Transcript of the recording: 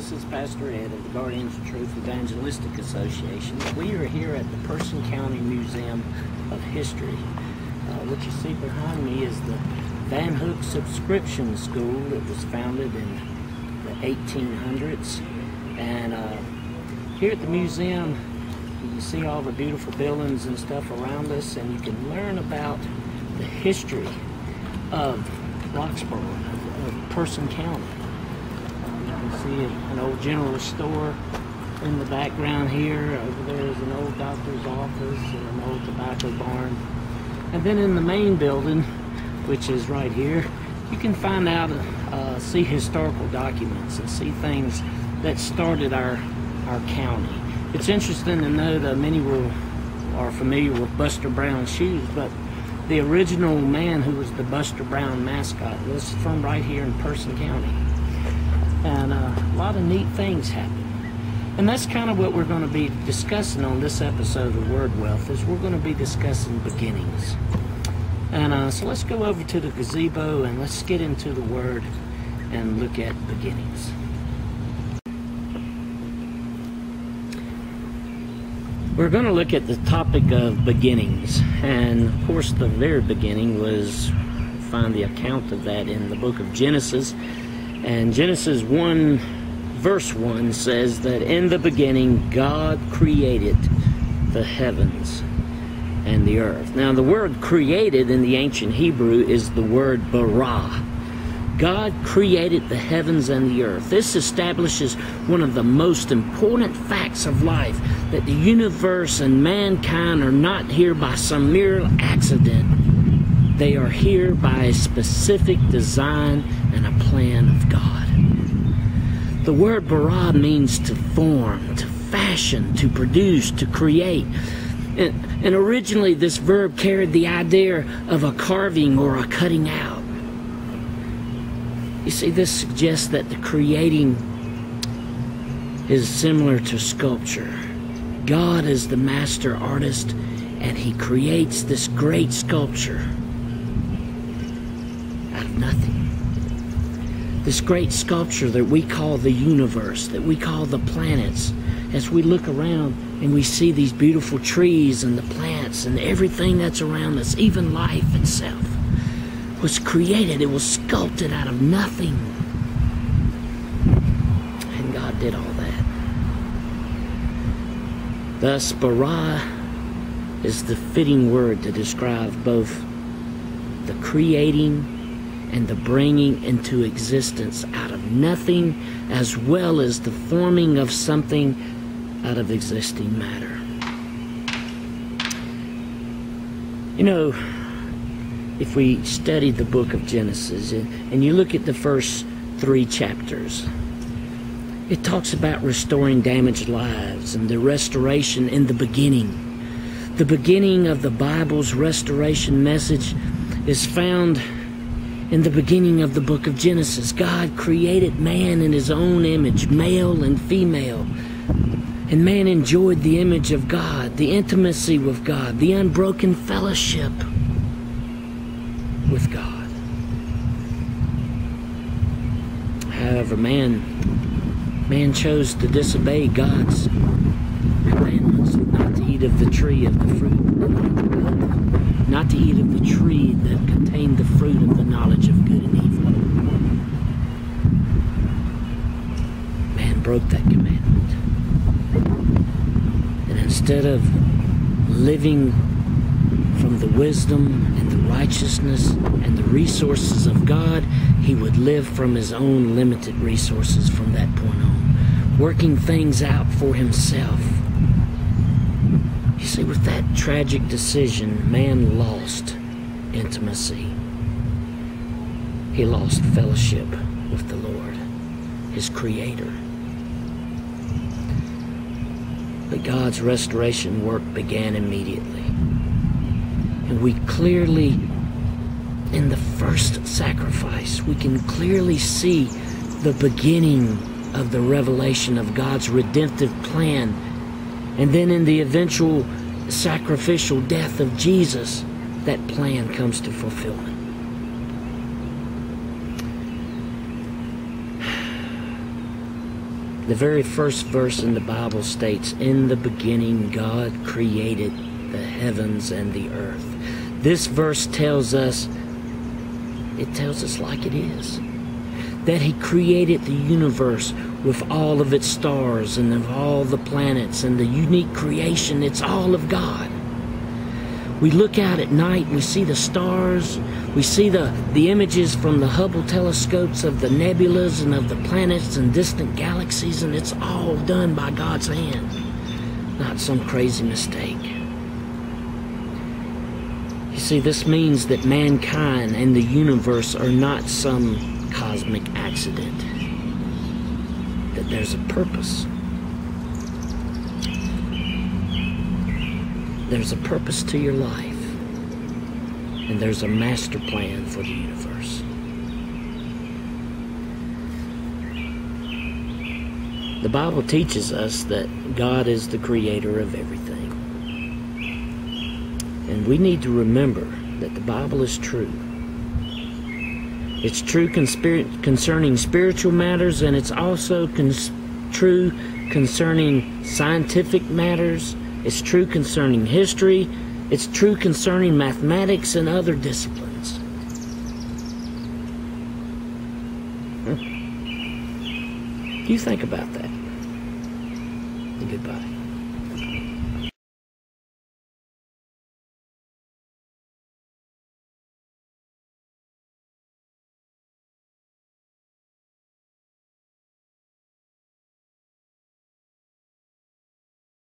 This is Pastor Ed of the Guardians of Truth Evangelistic Association. We are here at the Person County Museum of History. What you see behind me is the Van Hook Subscription School that was founded in the 1800s. And here at the museum, you can see all the beautiful buildings and stuff around us, and you can learn about the history of Roxboro, of Person County. You can see an old general store in the background here. Over there is an old doctor's office and an old tobacco barn. And then in the main building, which is right here, you can find out, see historical documents and see things that started our county. It's interesting to know that many are familiar with Buster Brown's shoes, but the original man who was the Buster Brown mascot was from right here in Person County. And a lot of neat things happen. And that's kind of what we're going to be discussing on this episode of Word Wealth, is we're going to be discussing beginnings. And so let's go over to the gazebo and let's get into the Word and look at beginnings. We're going to look at the topic of beginnings, and of course the very beginning was, find the account of that in the book of Genesis. And Genesis 1 verse 1 says that in the beginning God created the heavens and the earth. Now the word created in the ancient Hebrew is the word bara. God created the heavens and the earth. This establishes one of the most important facts of life, that the universe and mankind are not here by some mere accident. They are here by a specific design and a plan of God. The word bara means to form, to fashion, to produce, to create. And originally this verb carried the idea of a carving or a cutting out. You see, this suggests that the creating is similar to sculpture. God is the master artist, and He creates this great sculpture out of nothing. This great sculpture that we call the universe, that we call the planets. As we look around and we see these beautiful trees and the plants and everything that's around us, even life itself, was created. It was sculpted out of nothing. And God did all that. Thus, bara is the fitting word to describe both the creating and the bringing into existence out of nothing, as well as the forming of something out of existing matter. You know, if we study the book of Genesis and you look at the first 3 chapters, it talks about restoring damaged lives and the restoration in the beginning. The beginning of the Bible's restoration message is found in the beginning of the book of Genesis. God created man in His own image, male and female. And man enjoyed the image of God, the intimacy with God, the unbroken fellowship with God. However, man chose to disobey God's commandments, not to eat of the tree of the fruit, not to eat of the tree that contained the fruit of the knowledge of good and evil. Man broke that commandment. And instead of living from the wisdom and the righteousness and the resources of God, he would live from his own limited resources from that point on, working things out for himself. You see, with that tragic decision, man lost intimacy. He lost fellowship with the Lord, his Creator. But God's restoration work began immediately. And we clearly, in the first sacrifice, we can clearly see the beginning of the revelation of God's redemptive plan. And then in the eventual sacrificial death of Jesus, that plan comes to fulfillment. The very first verse in the Bible states, "In the beginning God created the heavens and the earth." This verse tells us like it is, that He created the universe with all of its stars and of all the planets and the unique creation. It's all of God. We look out at night, we see the stars, we see the images from the Hubble telescopes of the nebulas and of the planets and distant galaxies, and it's all done by God's hand, not some crazy mistake. You see, this means that mankind and the universe are not some cosmic accident, that there's a purpose. There's a purpose to your life, and there's a master plan for the universe. The Bible teaches us that God is the creator of everything. And we need to remember that the Bible is true. It's true concerning spiritual matters, and it's also true concerning scientific matters. It's true concerning history. It's true concerning mathematics and other disciplines. You think about that. Goodbye.